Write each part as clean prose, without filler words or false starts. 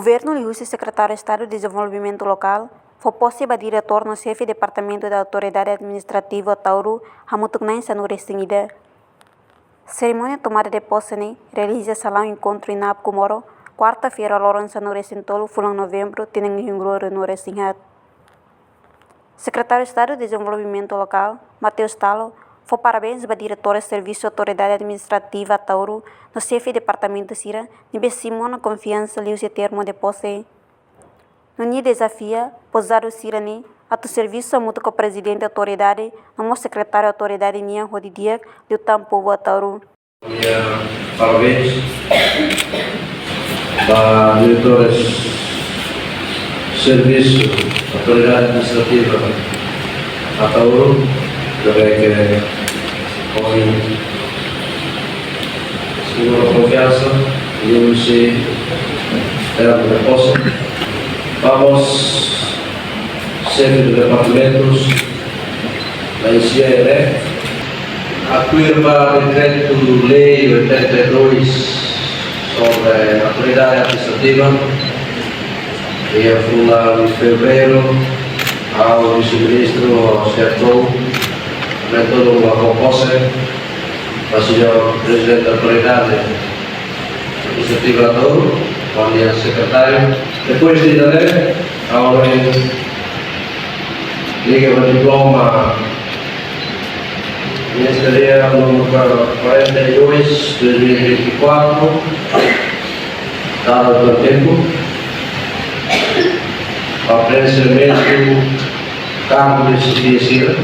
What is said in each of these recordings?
Governo Liúcio, secretário de Estado de Desenvolvimento Local, foi possível diretor no chefe do Departamento da Autoridade Administrativa Tauru, Hamutuknain Sanurestingida. Cerimônia tomada de posse realiza salão encontro em Nap Kumoro, quarta-feira, Loran Sanuresintolo, Fulang Novembro, Tinang Hingloro Nuresinhat. Secretário de Estado de Desenvolvimento Local, Mateus Talo, foi parabéns para diretor de Serviço Autoridade Administrativa Tauru, no chefe do Departamento Sira, nível Simona Confiança Liúcio termo de posse. No dia desafio, posado Sirani, a tu serviço mútuo com o presidente da autoridade, no secretário da autoridade Nian Rodidiak, do Tampovo a Tauru. Parabéns para diretores de serviço autoridade administrativa a Tauru, também que com segura confiança e se termo de posse. Vamos, chefe de departamentos da ICIE, afirma o decreto-lei 82 sobre a autoridade administrativa e a funda de fevereiro ao vice-ministro acertou aumentou a proposta para o senhor presidente da autoridade administrativa da Tauru, bom dia secretário. Depois de ler, a ordem liga o diploma ministerial número 42, 2024, dado do tempo, para preenchimento campo de suficiência,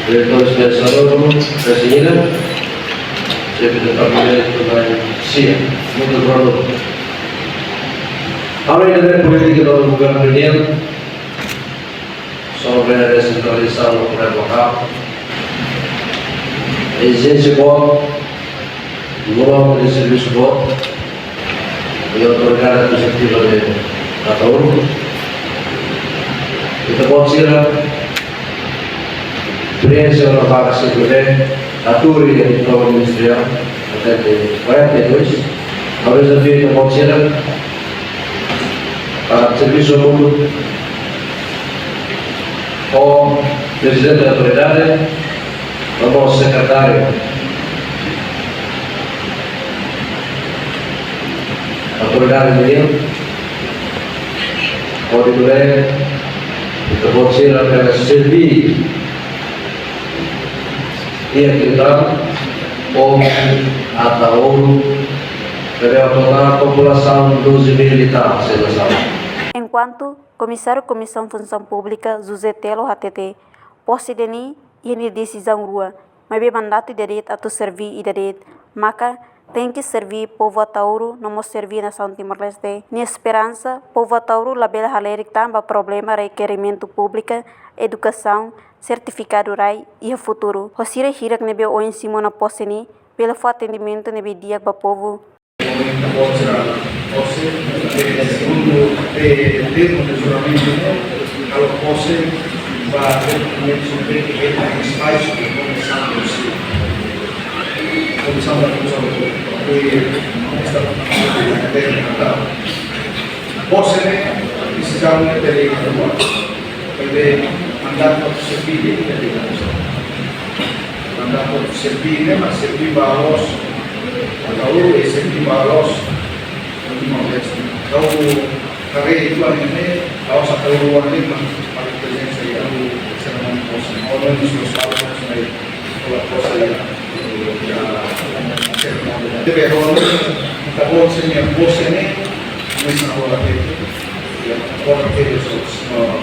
diretores de saúde, presidente, chefe de departamento da CIA, muito obrigado. A lei da política do governo federal sobre a descentralização do governo local, a exigência boa, o volume de serviço bom e a autoridade administrativa da Tauru. Então pode ser a experiência na vaga CPV, a Tauru e a diploma ministerial, até de 42. Talvez a vida pode ser para serviço mútuo com o presidente da autoridade, o nosso secretário, a autoridade menino, pode ler, então pode ser apenas servir e acreditar como a Tauru deve tornar a população 12.000 habitantes, Enquanto comissário da Comissão Função Pública, José Telo HTT, posse de ni e decisão rua, mas bem mandato de direito a tu servir e direito, maca tem que servir povo a Tauru, não nos servir nação Timor-Leste. Minha esperança, povo a Tauru, labela haleric tamba problema requerimento pública, educação, certificado RAI e o futuro. Rosira hirak nebe o ensino na posse ni, pelo atendimento nebe dia para povo. Posse, segundo termo de juramento, ela posse vai ter sobre que é mais que comissão da função posse precisamos de lei porque mandato servir mandato servir mas servir para os Tauru e servir para os Então, kami itu ini, kalau satu ruang ini paling penting saya seremoni posse. Orang di sosial saya kalau posse ya seremoni. Jadi orang kita posse ini mesti orang itu ya orang itu semua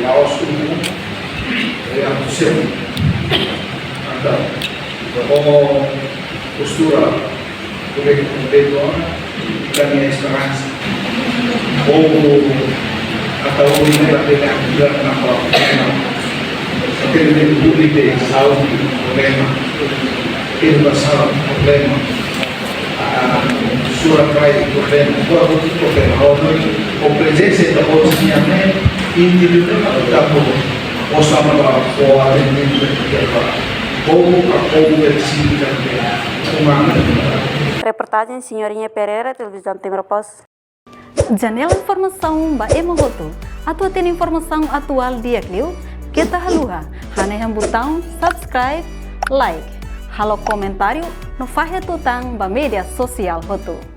Laos itu yang sering ada como postura porque completo da minha esperança ou até o momento da pegada na prova aquele público de saúde problema educação problema a sua praia problema qual outro problema a presença da outra individual da povo ou sama o atendimento da ou a povo precisa Reportagem Senhorinha Pereira, Televisão Timor-Pos. Janela Informação ba Emohoto. Atua tem informação atual dia Clio. Kita haluha. Haneham botão subscribe, like. Halo comentário no Fahia Tutang ba media sosial Hoto.